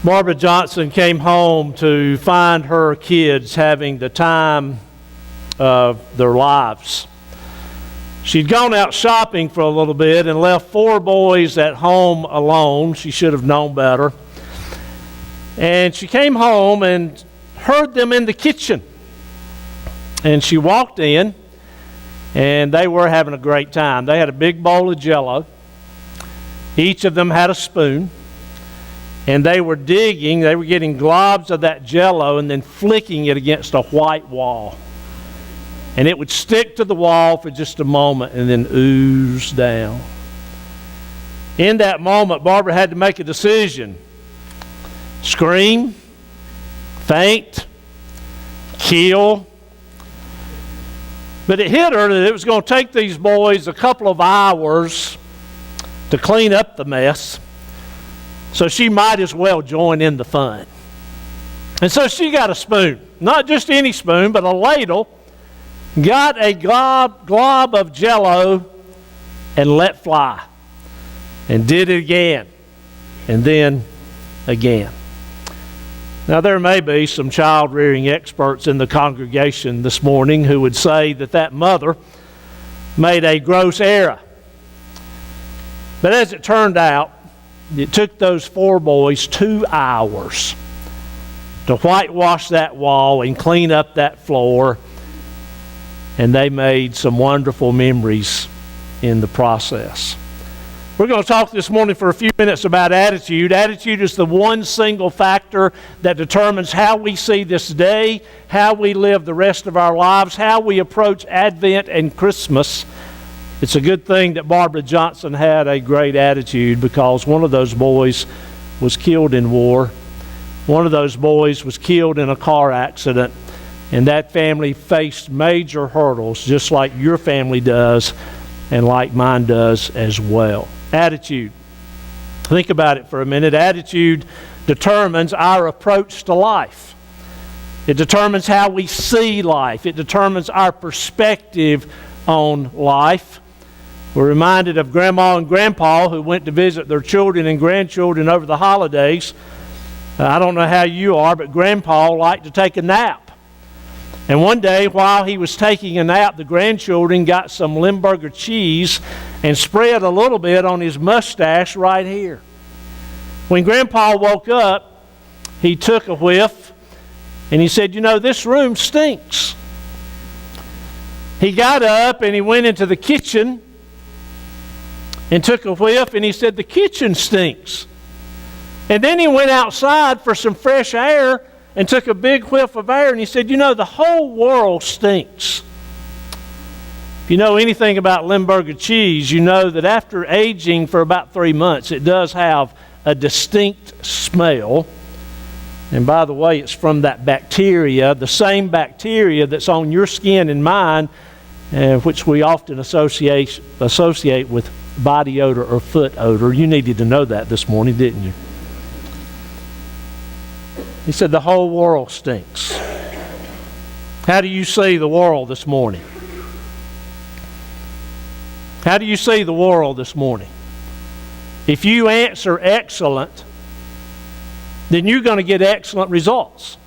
Barbara Johnson came home to find her kids having the time of their lives. She'd gone out shopping for a little bit and left 4 boys at home alone. She should have known better. And she came home and heard them in the kitchen. And she walked in, and they were having a great time. They had a big bowl of Jell-O. Each of them had a spoon. And they were digging, they were getting globs of that Jell-O and then flicking it against a white wall. And it would stick to the wall for just a moment and then ooze down. In that moment, Barbara had to make a decision. Scream, faint, kill. But it hit her that it was going to take these boys a couple of hours to clean up the mess. So she might as well join in the fun. And so she got a spoon. Not just any spoon, but a ladle. Got a glob of Jell-O and let fly. And did it again. And then again. Now there may be some child-rearing experts in the congregation this morning who would say that that mother made a gross error. But as it turned out, it took those 4 boys 2 hours to whitewash that wall and clean up that floor, and they made some wonderful memories in the process. We're going to talk this morning for a few minutes about attitude. Attitude is the one single factor that determines how we see this day, how we live the rest of our lives, how we approach Advent and Christmas. It's a good thing that Barbara Johnson had a great attitude, because one of those boys was killed in war. One of those boys was killed in a car accident, and that family faced major hurdles just like your family does and like mine does as well. Attitude. Think about it for a minute. Attitude determines our approach to life. It determines how we see life. It determines our perspective on life. We're reminded of Grandma and Grandpa who went to visit their children and grandchildren over the holidays. I don't know how you are, but Grandpa liked to take a nap. And one day while he was taking a nap, the grandchildren got some Limburger cheese and spread a little bit on his mustache right here. When Grandpa woke up, he took a whiff and he said, "You know, this room stinks." He got up and he went into the kitchen and took a whiff, and he said, "The kitchen stinks." And then he went outside for some fresh air and took a big whiff of air, and he said, "You know, the whole world stinks." If you know anything about Limburger cheese, you know that after aging for about 3 months, it does have a distinct smell. And by the way, it's from that bacteria, the same bacteria that's on your skin and mine, which we often associate with body odor or foot odor. You needed to know that this morning, didn't you? He said the whole world stinks. How do you see the world this morning? How do you see the world this morning? If you answer excellent, then you're going to get excellent results.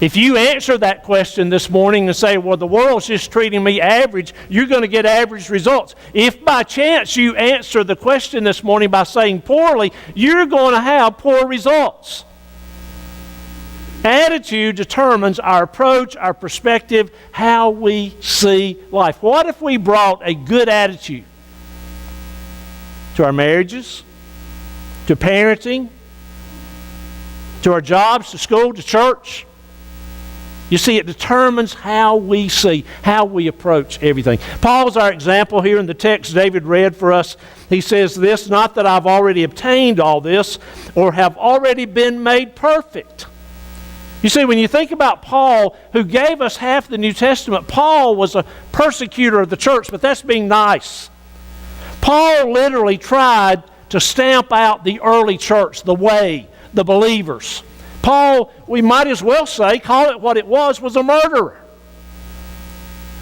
If you answer that question this morning and say, "Well, the world's just treating me average," you're going to get average results. If by chance you answer the question this morning by saying poorly, you're going to have poor results. Attitude determines our approach, our perspective, how we see life. What if we brought a good attitude to our marriages, to parenting, to our jobs, to school, to church? You see, it determines how we see, how we approach everything. Paul's our example here in the text David read for us. He says this, "Not that I've already obtained all this or have already been made perfect." You see, when you think about Paul, who gave us half the New Testament, Paul was a persecutor of the church, but that's being nice. Paul literally tried to stamp out the early church, the way, the believers. Paul, we might as well say, call it what it was a murderer.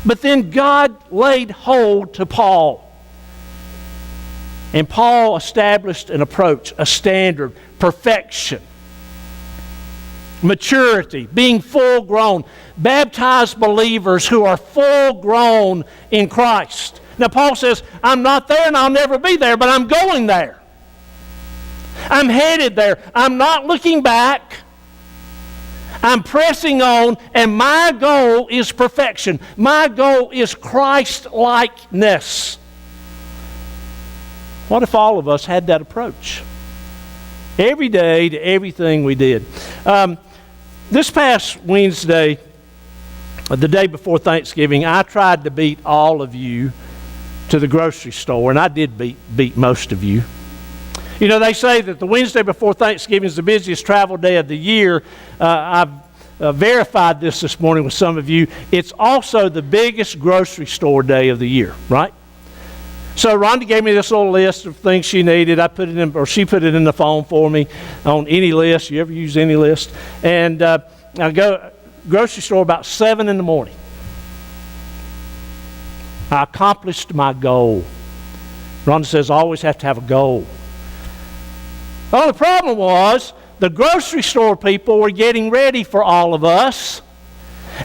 But then God laid hold to Paul. And Paul established an approach, a standard, perfection, maturity, being full grown. Baptized believers who are full grown in Christ. Now Paul says, I'm not there and I'll never be there, but I'm going there. I'm headed there. I'm not looking back. I'm pressing on, and my goal is perfection. My goal is Christ-likeness. What if all of us had that approach? Every day to everything we did. This past Wednesday, the day before Thanksgiving, I tried to beat all of you to the grocery store, and I did beat most of you. You know, they say that the Wednesday before Thanksgiving is the busiest travel day of the year. I've verified this morning with some of you. It's also the biggest grocery store day of the year, right? So Rhonda gave me this little list of things she needed. I put it in, or she put it in the phone for me on any list. You ever use any list? And I go grocery store about 7 in the morning. I accomplished my goal. Rhonda says, I always have to have a goal. Well, the problem was the grocery store people were getting ready for all of us.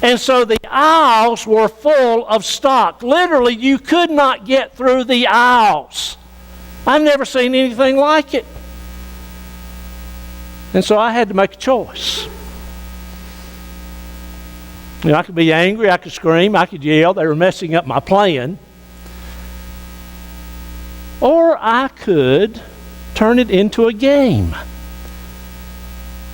And so the aisles were full of stock. Literally, you could not get through the aisles. I've never seen anything like it. And so I had to make a choice. You know, I could be angry, I could scream, I could yell. They were messing up my plan. Or I could turn it into a game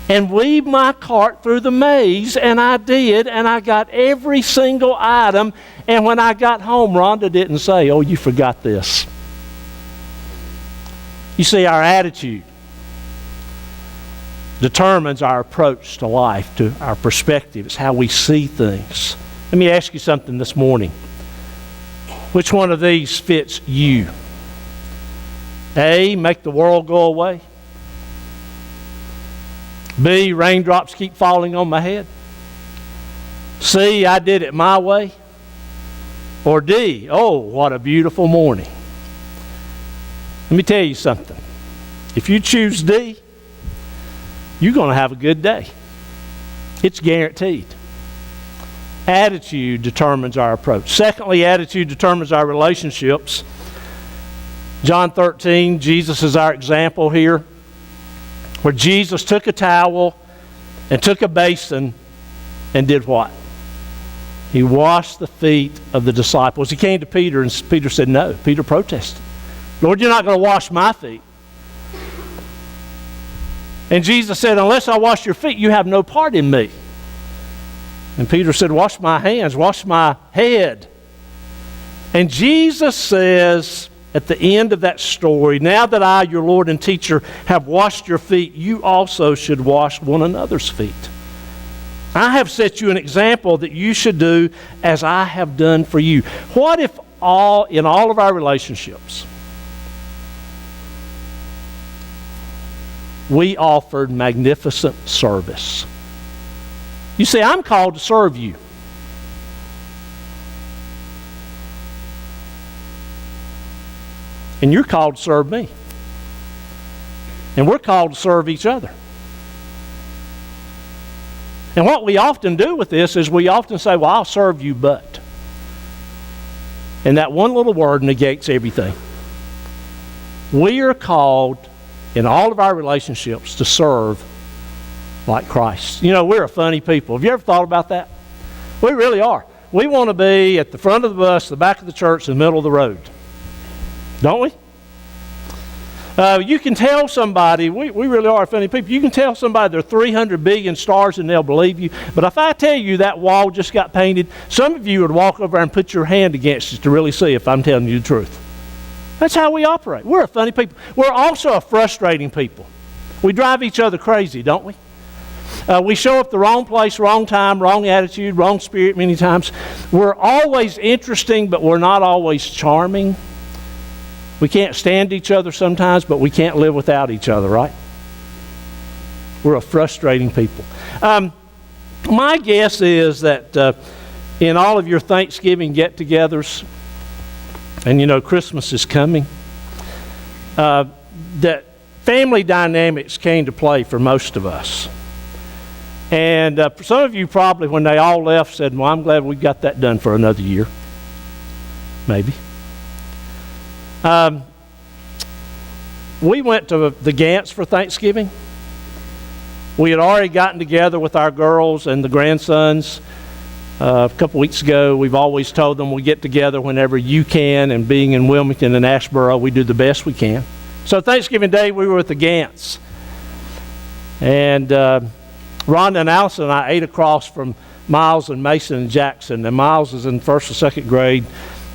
and weave my cart through the maze, and I did, and I got every single item. And when I got home, Rhonda didn't say, oh, you forgot this. You see, our attitude determines our approach to life, to our perspective. It's how we see things. Let me ask you something this morning. Which one of these fits you? A, make the world go away. B, raindrops keep falling on my head. C, I did it my way. Or D, oh, what a beautiful morning. Let me tell you something. If you choose D, you're going to have a good day. It's guaranteed. Attitude determines our approach. Secondly, attitude determines our relationships. John 13, Jesus is our example here, where Jesus took a towel and took a basin and did what? He washed the feet of the disciples. He came to Peter, and Peter said no. Peter protested. Lord, you're not going to wash my feet. And Jesus said, unless I wash your feet, you have no part in me. And Peter said, wash my hands, wash my head. And Jesus says at the end of that story, now that I, your Lord and teacher, have washed your feet, you also should wash one another's feet. I have set you an example that you should do as I have done for you. What if in all of our relationships, we offered magnificent service? You see, I'm called to serve you. And you're called to serve me. And we're called to serve each other. And what we often do with this is we often say, well, I'll serve you, but. And that one little word negates everything. We are called in all of our relationships to serve like Christ. You know, we're a funny people. Have you ever thought about that? We really are. We want to be at the front of the bus, the back of the church, in the middle of the road. Don't we? You can tell somebody, we really are funny people. You can tell somebody there are 300 billion stars and they'll believe you. But if I tell you that wall just got painted, some of you would walk over and put your hand against it to really see if I'm telling you the truth. That's how we operate. We're a funny people. We're also a frustrating people. We drive each other crazy, don't we? We show up the wrong place, wrong time, wrong attitude, wrong spirit many times. We're always interesting, but we're not always charming. We can't stand each other sometimes, but we can't live without each other, right? We're a frustrating people. My guess is that in all of your Thanksgiving get-togethers, and you know Christmas is coming, that family dynamics came to play for most of us. And some of you probably, when they all left, said, well, I'm glad we got that done for another year. Maybe. We went to the Gants for Thanksgiving. We had already gotten together with our girls and the grandsons a couple weeks ago. We've always told them we get together whenever you can, and being in Wilmington and Asheboro, we do the best we can. So Thanksgiving Day, we were with the Gants. And Rhonda and Allison and I ate across from Miles and Mason and Jackson. And Miles is in first or second grade.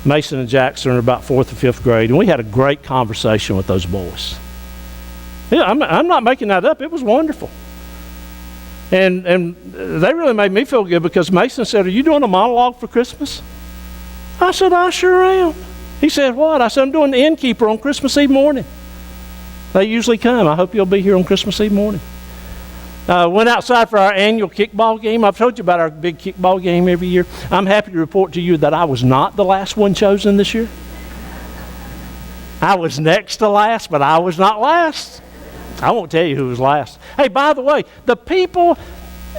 Mason and Jackson are about fourth or fifth grade. And we had a great conversation with those boys. Yeah, I'm not making that up. It was wonderful. And they really made me feel good, because Mason said, are you doing a monologue for Christmas? I said, I sure am. He said, what? I said, I'm doing the innkeeper on Christmas Eve morning. They usually come. I hope you'll be here on Christmas Eve morning. Went outside for our annual kickball game. I've told you about our big kickball game every year. I'm happy to report to you that I was not the last one chosen this year. I was next to last, but I was not last. I won't tell you who was last. Hey, by the way, the people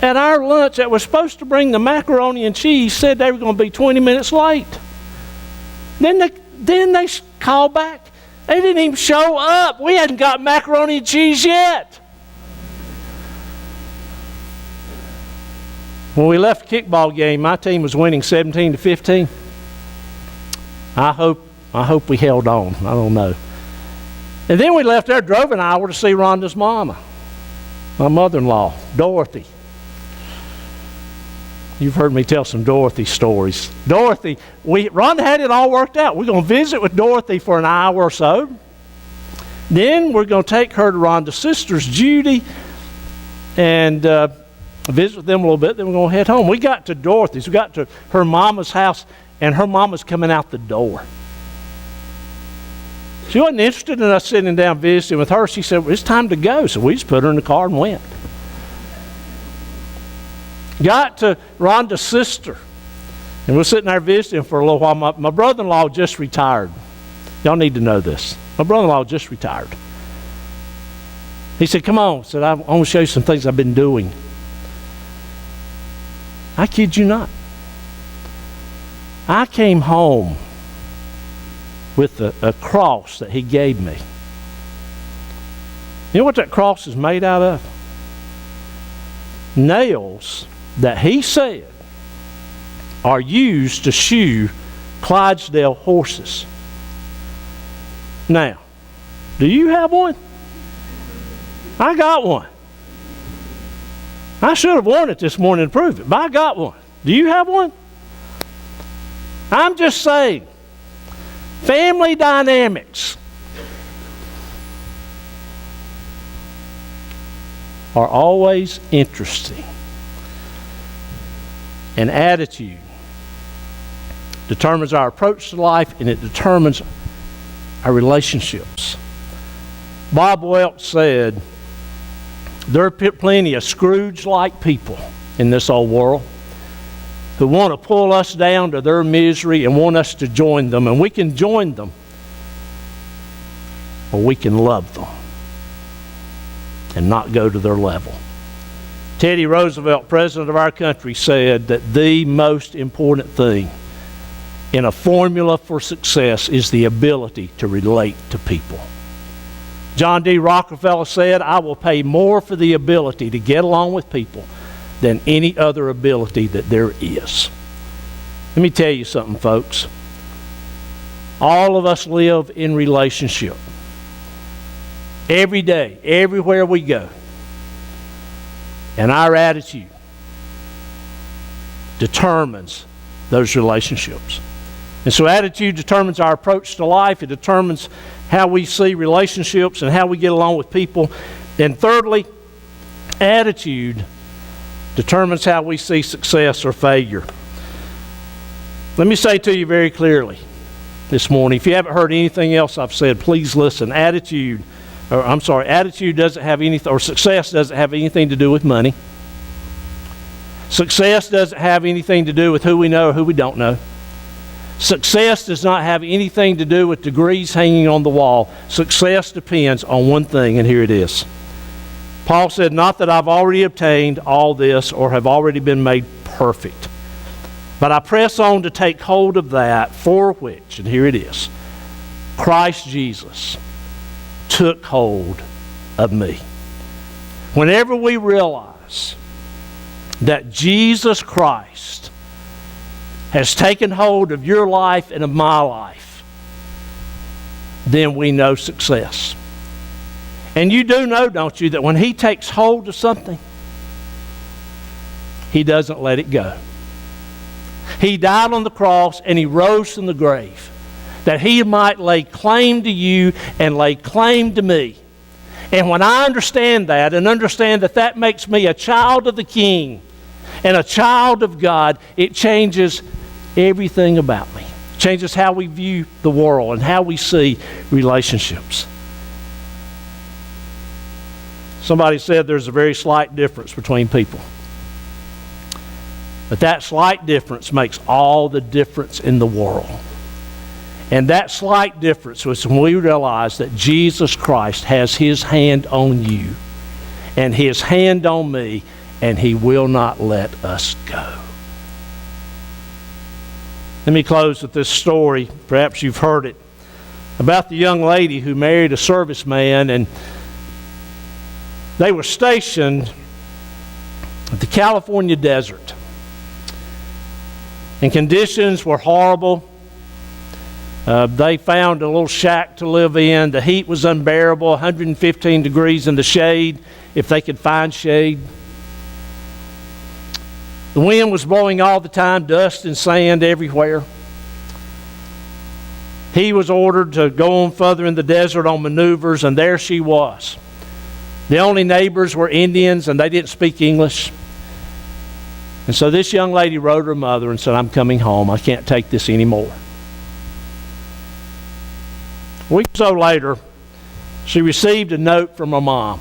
at our lunch that was supposed to bring the macaroni and cheese said they were going to be 20 minutes late. Then they called back. They didn't even show up. We hadn't got macaroni and cheese yet. When we left the kickball game, my team was winning 17-15. I hope we held on. I don't know. And then we left there, drove an hour to see Rhonda's mama, my mother-in-law, Dorothy. You've heard me tell some Dorothy stories. Dorothy, Rhonda had it all worked out. We're going to visit with Dorothy for an hour or so. Then we're going to take her to Rhonda's sisters, Judy, and visit with them a little bit. Then we're going to head home. We got to Dorothy's. We got to her mama's house, and her mama's coming out the door. She wasn't interested in us sitting down visiting with her. She said, well, it's time to go. So we just put her in the car and went. Got to Rhonda's sister, and we're sitting there visiting for a little while. My brother-in-law just retired. Y'all need to know this. My brother-in-law just retired. He said, come on. He said, I want to show you some things I've been doing. I kid you not. I came home with a cross that he gave me. You know what that cross is made out of? Nails that he said are used to shoe Clydesdale horses. Now, do you have one? I got one. I should have worn it this morning to prove it, but I got one. Do you have one? I'm just saying, family dynamics are always interesting. And attitude determines our approach to life, and it determines our relationships. Bob Welch said, there are plenty of Scrooge-like people in this old world who want to pull us down to their misery and want us to join them. And we can join them, or we can love them and not go to their level. Teddy Roosevelt, president of our country, said that the most important thing in a formula for success is the ability to relate to people. John D. Rockefeller said, I will pay more for the ability to get along with people than any other ability that there is. Let me tell you something, folks. All of us live in relationship. Every day, everywhere we go. And our attitude determines those relationships. And so attitude determines our approach to life. It determines how we see relationships and how we get along with people. And thirdly, attitude determines how we see success or failure. Let me say to you very clearly this morning, if you haven't heard anything else I've said, please listen. Attitude doesn't have anything, or success doesn't have anything to do with money. Success doesn't have anything to do with who we know or who we don't know. Success does not have anything to do with degrees hanging on the wall. Success depends on one thing, and here it is. Paul said, not that I've already obtained all this or have already been made perfect, but I press on to take hold of that for which, and here it is, Christ Jesus took hold of me. Whenever we realize that Jesus Christ has taken hold of your life and of my life, then we know success. And you do know, don't you, that when He takes hold of something, He doesn't let it go. He died on the cross and He rose from the grave that He might lay claim to you and lay claim to me. And when I understand that and understand that that makes me a child of the King and a child of God, it changes everything about me. It changes how we view the world and how we see relationships. Somebody said there's a very slight difference between people. But that slight difference makes all the difference in the world. And that slight difference was when we realize that Jesus Christ has His hand on you and His hand on me, and He will not let us go. Let me close with this story. Perhaps you've heard it, about the young lady who married a serviceman, and they were stationed at the California desert. And conditions were horrible. They found a little shack to live in. The heat was unbearable, 115 degrees in the shade, if they could find shade. The wind was blowing all the time, dust and sand everywhere. He was ordered to go on further in the desert on maneuvers, and there she was. The only neighbors were Indians, and they didn't speak English. And so this young lady wrote her mother and said, I'm coming home. I can't take this anymore. A week or so later, she received a note from her mom.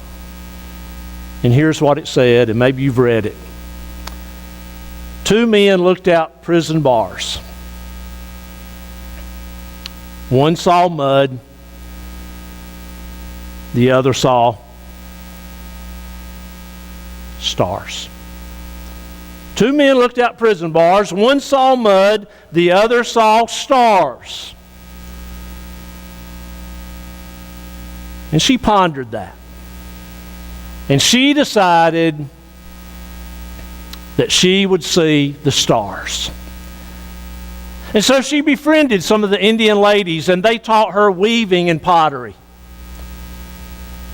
And here's what it said, and maybe you've read it. 2 men looked out prison bars. One saw mud. The other saw stars. 2 men looked out prison bars. One saw mud. The other saw stars. And she pondered that. And she decided that she would see the stars. And so she befriended some of the Indian ladies, and they taught her weaving and pottery.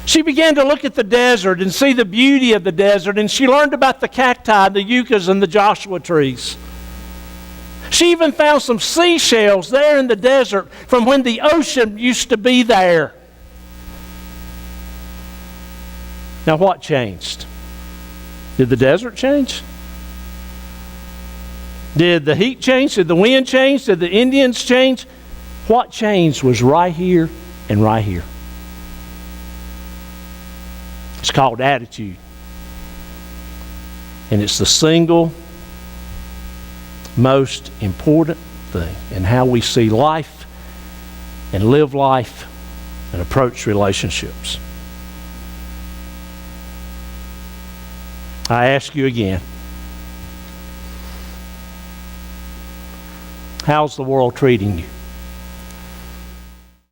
She began to look at the desert and see the beauty of the desert, and she learned about the cacti, the yuccas, and the Joshua trees. She even found some seashells there in the desert from when the ocean used to be there. Now, what changed? Did the desert change? Did the heat change? Did the wind change? Did the Indians change? What changed was right here and right here. It's called attitude. And it's the single most important thing in how we see life and live life and approach relationships. I ask you again, how's the world treating you?